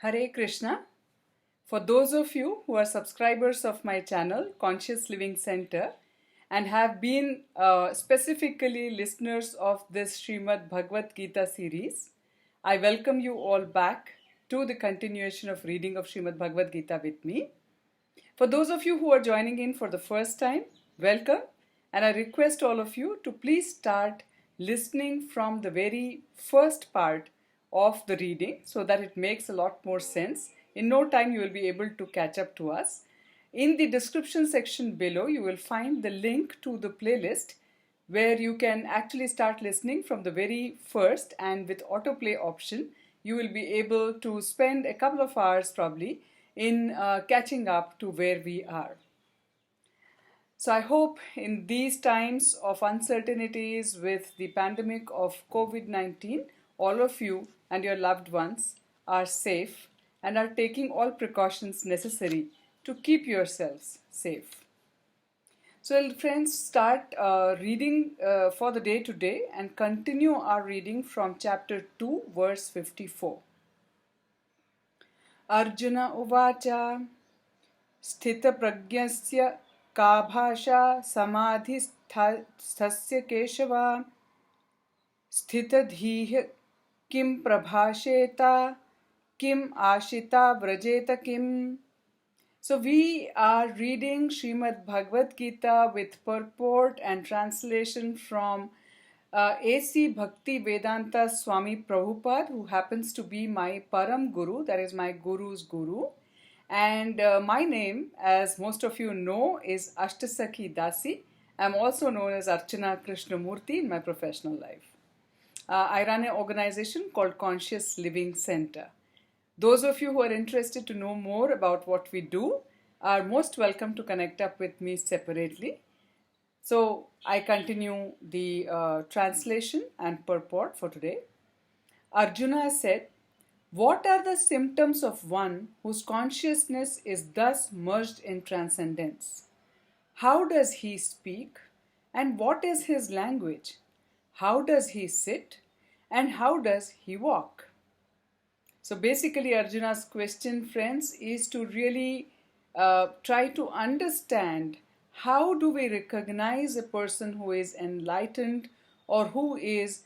Hare Krishna. For those of you who are subscribers of my channel, Conscious Living Center, and have been specifically listeners of this Srimad Bhagavad Gita series, I welcome you all back to the continuation of reading of Srimad Bhagavad Gita with me. For those of you who are joining in for the first time, welcome, and I request all of you to please start listening from the very first part of the reading so that it makes a lot more sense. In no time, you will be able to catch up to us. In the description section below, you will find the link to the playlist where you can actually start listening from the very first, and with autoplay option, you will be able to spend a couple of hours probably in catching up to where we are. So I hope in these times of uncertainties with the pandemic of COVID-19, all of you and your loved ones are safe and are taking all precautions necessary to keep yourselves safe. So friends, start reading for the day today and continue our reading from chapter 2, verse 54. Arjuna uvacha sthita pragyasya का भाषा समाधिस्थस्य केशव स्थितधीः किं प्रभाषेत किं आशिता व्रजेत किम. So we are reading Srimad Bhagavad Gita with purport and translation from A.C. Bhativedanta Swami Prabhupada, who happens to be my Param Guru, that is my Guru's Guru. And my name, as most of you know, is Astasakhi Dasi. I'm also known as Archana Krishnamurti in my professional life. I run an organization called Conscious Living Center. Those of you who are interested to know more about what we do are most welcome to connect up with me separately. So I continue the translation and purport for today. Arjuna said, "What are the symptoms of one whose consciousness is thus merged in transcendence? How does he speak? And what is his language? How does he sit? And how does he walk?" So basically Arjuna's question, friends, is to really try to understand how do we recognize a person who is enlightened or who is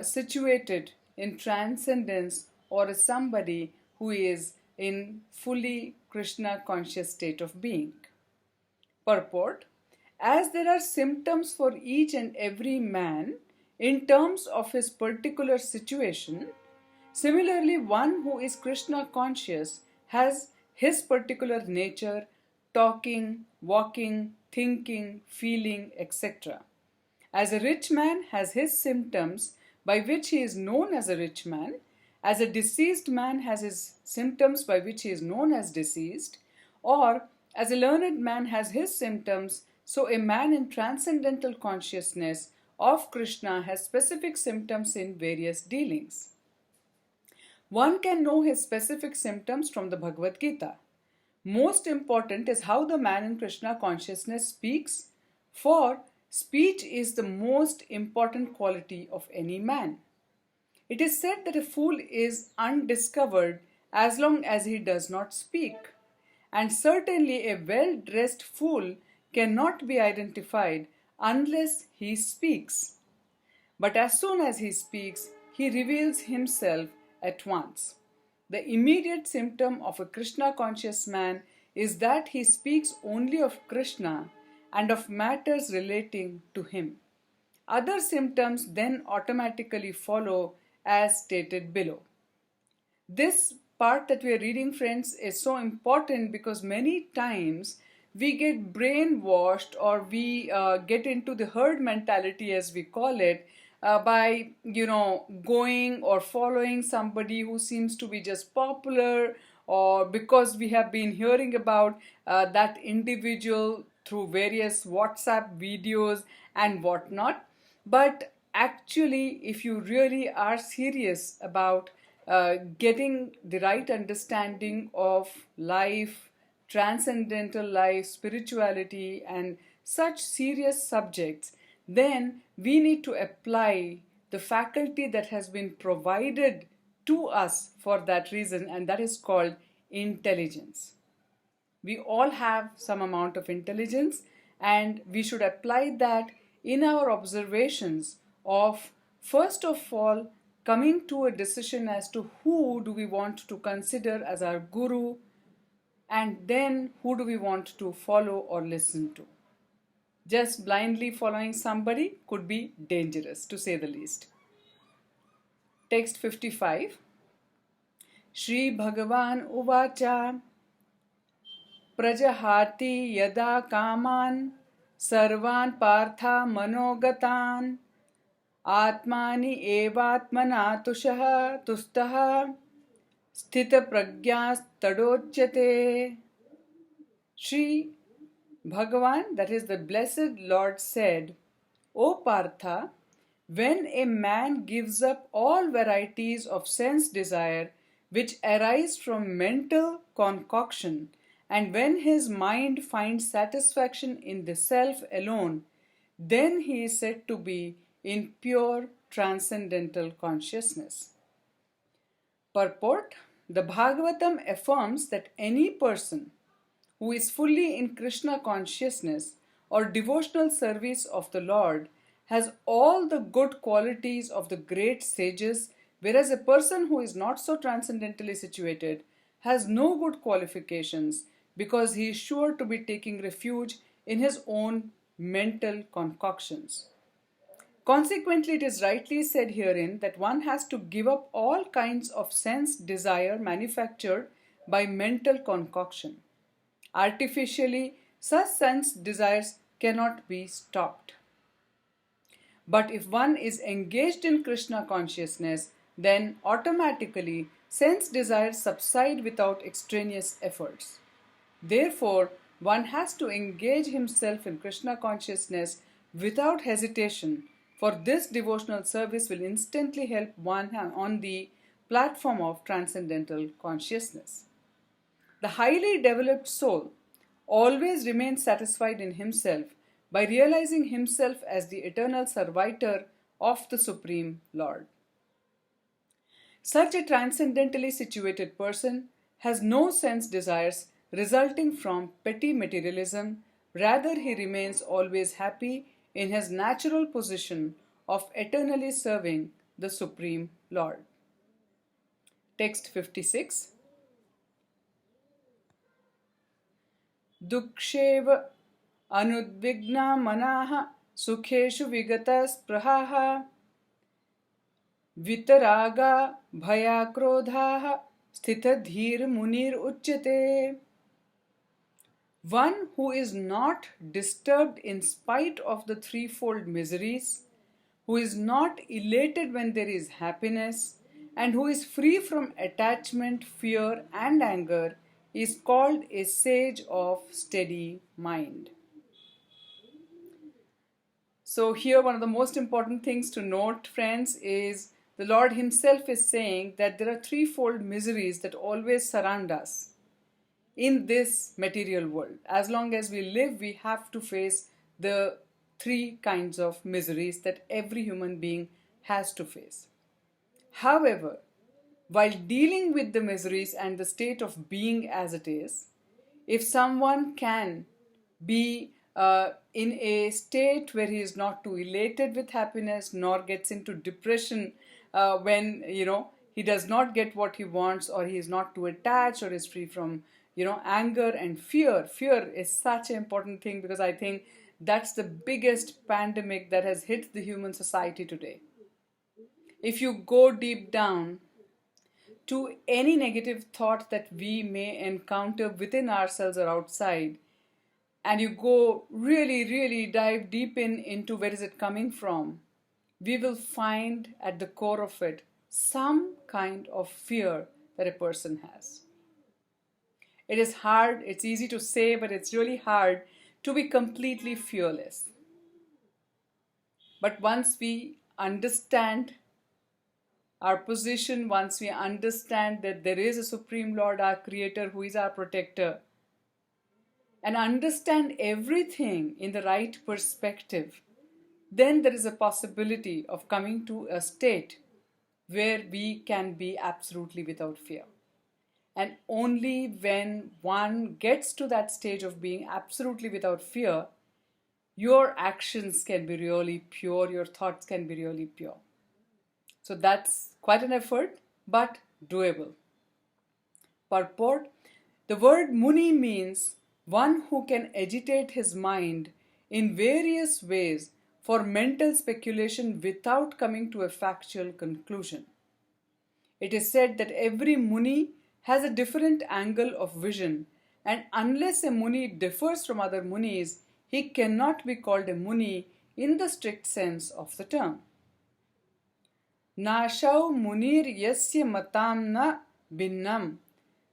situated in transcendence, or as somebody who is in fully Krishna conscious state of being. Purport: as there are symptoms for each and every man in terms of his particular situation, similarly one who is Krishna conscious has his particular nature, talking, walking, thinking, feeling, etc. As a rich man has his symptoms by which he is known as a rich man, as a deceased man has his symptoms by which he is known as deceased, or as a learned man has his symptoms, so a man in transcendental consciousness of Krishna has specific symptoms in various dealings. One can know his specific symptoms from the Bhagavad Gita. Most important is how the man in Krishna consciousness speaks, for speech is the most important quality of any man. It is said that a fool is undiscovered as long as he does not speak, and certainly a well-dressed fool cannot be identified unless he speaks. But as soon as he speaks, he reveals himself at once. The immediate symptom of a Krishna conscious man is that he speaks only of Krishna and of matters relating to him. Other symptoms then automatically follow as stated below. This part that we are reading, friends, is so important because many times we get brainwashed or we get into the herd mentality, as we call it, by going or following somebody who seems to be just popular, or because we have been hearing about that individual through various WhatsApp videos and whatnot. But actually, if you really are serious about getting the right understanding of life, transcendental life, spirituality, and such serious subjects, then we need to apply the faculty that has been provided to us for that reason, and that is called intelligence. We all have some amount of intelligence, and we should apply that in our observations of, first of all, coming to a decision as to who do we want to consider as our guru, and then who do we want to follow or listen to. Just blindly following somebody could be dangerous, to say the least. Text 55. Shri Bhagavan Uvacha Prajahati Yada Kaman Sarvan Partha Manogatan Atmani Evatmana Tushaha Tustaha Sthita Pragyas Tadochyate. Shri Bhagavan, that is the blessed Lord, said, O Partha, when a man gives up all varieties of sense desire which arise from mental concoction, and when his mind finds satisfaction in the self alone, then he is said to be in pure transcendental consciousness. Purport: the Bhagavatam affirms that any person who is fully in Krishna consciousness or devotional service of the Lord has all the good qualities of the great sages, whereas a person who is not so transcendentally situated has no good qualifications, because he is sure to be taking refuge in his own mental concoctions. Consequently, it is rightly said herein that one has to give up all kinds of sense desire manufactured by mental concoction. Artificially, such sense desires cannot be stopped. But if one is engaged in Krishna consciousness, then automatically sense desires subside without extraneous efforts. Therefore, one has to engage himself in Krishna consciousness without hesitation, for this devotional service will instantly help one on the platform of transcendental consciousness. The highly developed soul always remains satisfied in himself by realizing himself as the eternal servitor of the Supreme Lord. Such a transcendentally situated person has no sense desires resulting from petty materialism. Rather, he remains always happy in his natural position of eternally serving the Supreme Lord. Text 56. Dukshev anudvigna manaha sukheshu vigata sprahaha vitaraga bhaya krodhaha sthita dhir munir uchyate. One who is not disturbed in spite of the threefold miseries, who is not elated when there is happiness, and who is free from attachment, fear, and anger, is called a sage of steady mind. So here one of the most important things to note, friends, is the Lord himself is saying that there are threefold miseries that always surround us in this material world. As long as we live, we have to face the three kinds of miseries that every human being has to face. However, while dealing with the miseries and the state of being as it is, if someone can be in a state where he is not too elated with happiness nor gets into depression when he does not get what he wants, or he is not too attached, or is free from anger and fear. Fear is such an important thing, because I think that's the biggest pandemic that has hit the human society today. If you go deep down to any negative thought that we may encounter within ourselves or outside, and you go really dive deep into where is it coming from, we will find at the core of it some kind of fear that a person has. It is hard, it's easy to say, but it's really hard to be completely fearless. But once we understand our position, once we understand that there is a Supreme Lord, our Creator, who is our protector, and understand everything in the right perspective, then there is a possibility of coming to a state where we can be absolutely without fear. And only when one gets to that stage of being absolutely without fear, your actions can be really pure, your thoughts can be really pure. So that's quite an effort, but doable. Purport. The word Muni means one who can agitate his mind in various ways for mental speculation without coming to a factual conclusion. It is said that every Muni has a different angle of vision, and unless a Muni differs from other Munis, he cannot be called a Muni in the strict sense of the term. Nashau munir yasya matam na binnam.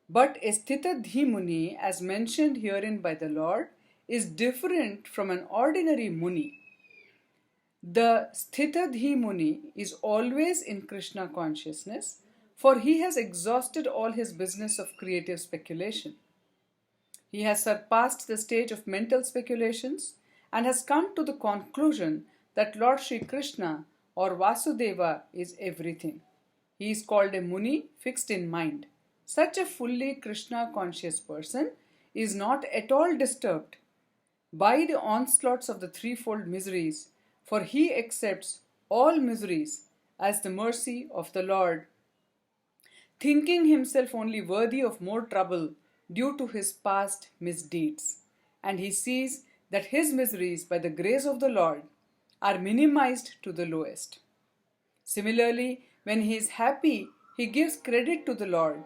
But a Sthitadhi Muni, as mentioned herein by the Lord, is different from an ordinary Muni. The Sthitadhi Muni is always in Krishna consciousness, for he has exhausted all his business of creative speculation. He has surpassed the stage of mental speculations and has come to the conclusion that Lord Sri Krishna or Vasudeva is everything. He is called a Muni fixed in mind. Such a fully Krishna conscious person is not at all disturbed by the onslaughts of the threefold miseries, for he accepts all miseries as the mercy of the Lord, thinking himself only worthy of more trouble due to his past misdeeds. And he sees that his miseries, by the grace of the Lord, are minimized to the lowest. Similarly, when he is happy, he gives credit to the Lord.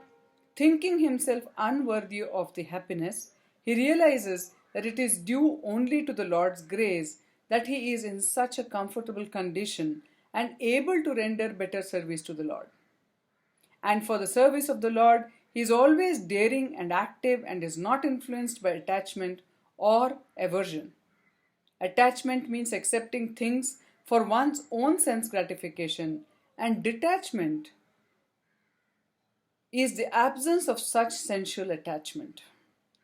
Thinking himself unworthy of the happiness, he realizes that it is due only to the Lord's grace that he is in such a comfortable condition and able to render better service to the Lord. And for the service of the Lord, he is always daring and active and is not influenced by attachment or aversion. Attachment means accepting things for one's own sense gratification, and detachment is the absence of such sensual attachment.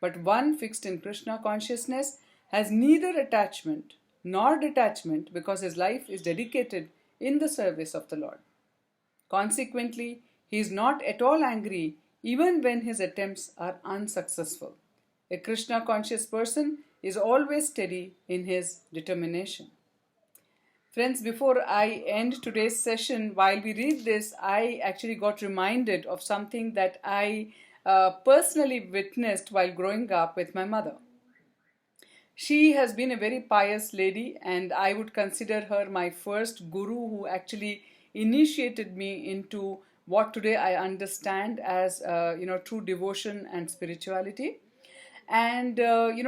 But one fixed in Krishna consciousness has neither attachment nor detachment because his life is dedicated in the service of the Lord. Consequently, he is not at all angry even when his attempts are unsuccessful. A Krishna conscious person is always steady in his determination. Friends, before I end today's session, while we read this, I actually got reminded of something that I personally witnessed while growing up with my mother. She has been a very pious lady, and I would consider her my first guru who actually initiated me into what today I understand as true devotion and spirituality. And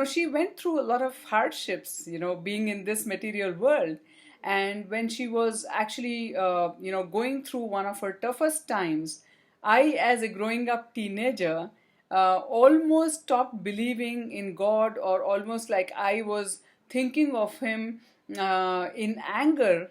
she went through a lot of hardships, being in this material world. And when she was actually going through one of her toughest times, I, as a growing up teenager, almost stopped believing in God, or almost like I was thinking of him in anger,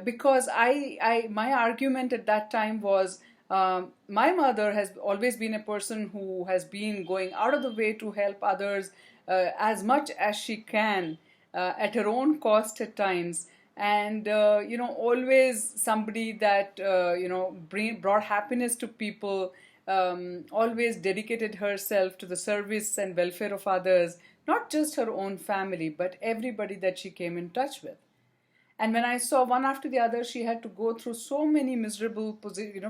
because my argument at that time was, my mother has always been a person who has been going out of the way to help others as much as she can, at her own cost at times, and always somebody that brought happiness to people, always dedicated herself to the service and welfare of others, not just her own family but everybody that she came in touch with. And when I saw one after the other, she had to go through so many miserable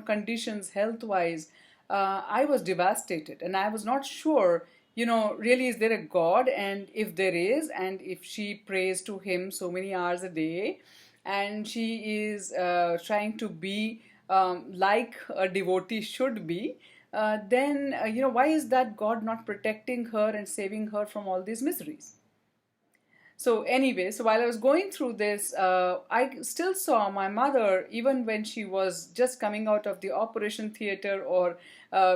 conditions health-wise, I was devastated. And I was not sure, really, is there a God? And if there is, and if she prays to him so many hours a day, and she is trying to be like a devotee should be, then, why is that God not protecting her and saving her from all these miseries? So anyway, so while I was going through this, I still saw my mother, even when she was just coming out of the operation theater, or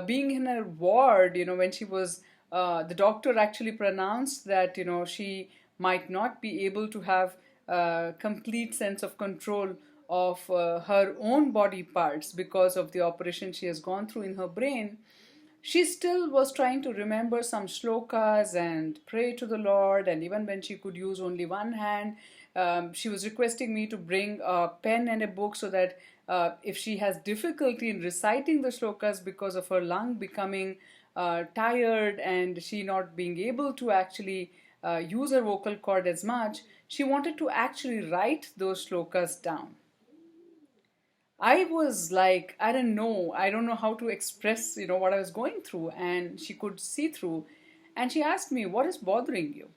being in her ward, when she was, the doctor actually pronounced that, she might not be able to have complete sense of control of her own body parts because of the operation she has gone through in her brain. She still was trying to remember some shlokas and pray to the Lord, and even when she could use only one hand, she was requesting me to bring a pen and a book so that if she has difficulty in reciting the shlokas because of her lung becoming tired and she not being able to actually use her vocal cord as much, she wanted to actually write those shlokas down. I was like, I don't know how to express, what I was going through, and she could see through. And she asked me, what is bothering you?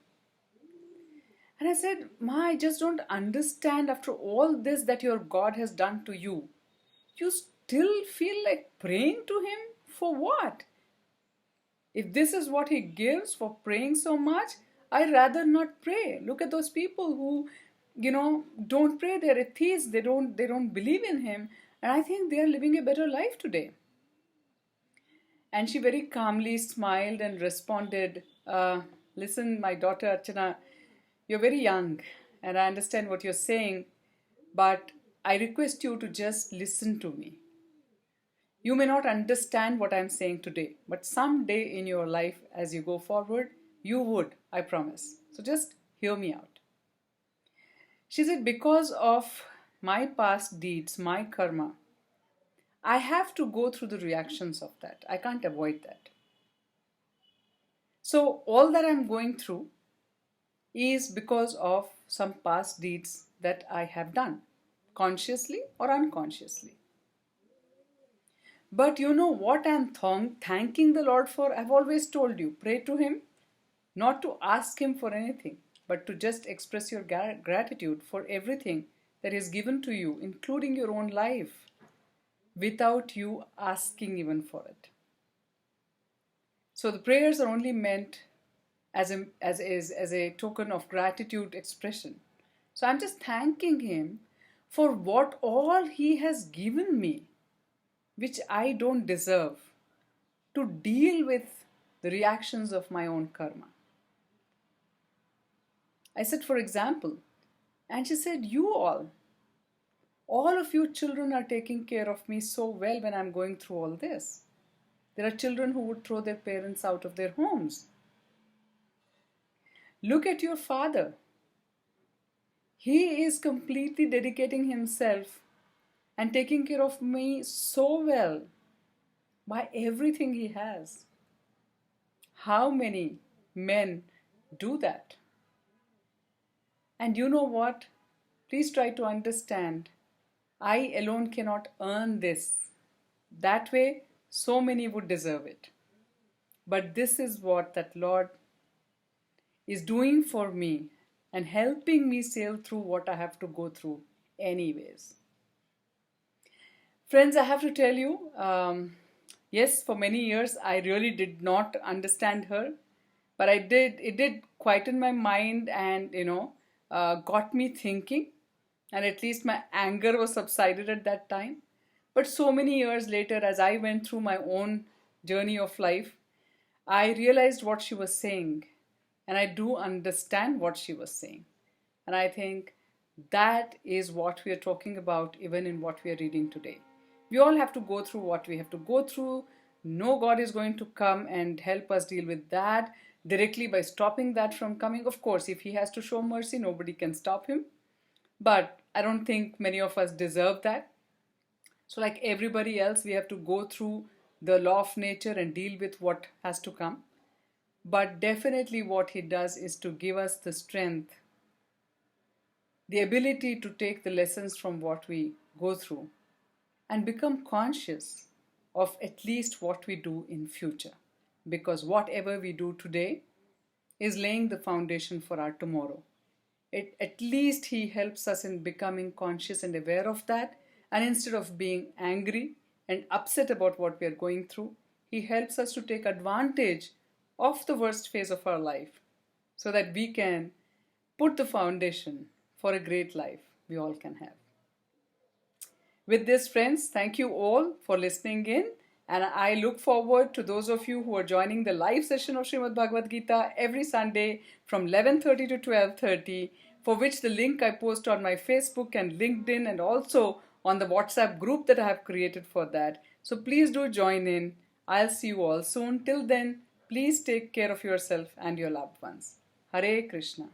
And I said, Ma, I just don't understand after all this that your God has done to you. You still feel like praying to Him? For what? If this is what He gives for praying so much, I'd rather not pray. Look at those people who, don't pray. They're atheists. They don't believe in Him. And I think they are living a better life today. And she very calmly smiled and responded, listen, my daughter Archana, you're very young and I understand what you're saying, but I request you to just listen to me. You may not understand what I'm saying today, but someday in your life as you go forward, you would, I promise. So just hear me out. She said, because of my past deeds, my karma, I have to go through the reactions of that. I can't avoid that. So all that I'm going through is because of some past deeds that I have done, consciously or unconsciously. But you know what I'm thanking the Lord for? I've always told you, pray to Him, not to ask Him for anything, but to just express your gratitude for everything that is given to you, including your own life, without you asking even for it. So the prayers are only meant as a token of gratitude expression. So I'm just thanking Him for what all He has given me, which I don't deserve, to deal with the reactions of my own karma. I said, for example, and she said, you all of you children are taking care of me so well when I'm going through all this. There are children who would throw their parents out of their homes. Look at your father. He is completely dedicating himself and taking care of me so well by everything he has. How many men do that? And you know what? Please try to understand. I alone cannot earn this. That way, so many would deserve it. But this is what that Lord is doing for me and helping me sail through what I have to go through anyways. Friends, I have to tell you, yes, for many years I really did not understand her, but it did quieten my mind and, got me thinking, and at least my anger was subsided at that time. But so many years later, as I went through my own journey of life, I realized what she was saying, and I do understand what she was saying. And I think that is what we are talking about even in what we are reading today. We all have to go through what we have to go through. No God is going to come and help us deal with that directly by stopping that from coming. Of course, if He has to show mercy, nobody can stop Him. But I don't think many of us deserve that. So like everybody else, we have to go through the law of nature and deal with what has to come. But definitely what He does is to give us the strength, the ability to take the lessons from what we go through and become conscious of at least what we do in future. Because whatever we do today is laying the foundation for our tomorrow. At least He helps us in becoming conscious and aware of that. And instead of being angry and upset about what we are going through, He helps us to take advantage of the worst phase of our life so that we can put the foundation for a great life we all can have. With this, friends, thank you all for listening in. And I look forward to those of you who are joining the live session of Srimad Bhagavad Gita every Sunday from 11:30 to 12:30, for which the link I post on my Facebook and LinkedIn and also on the WhatsApp group that I have created for that. So please do join in. I'll see you all soon. Till then, please take care of yourself and your loved ones. Hare Krishna.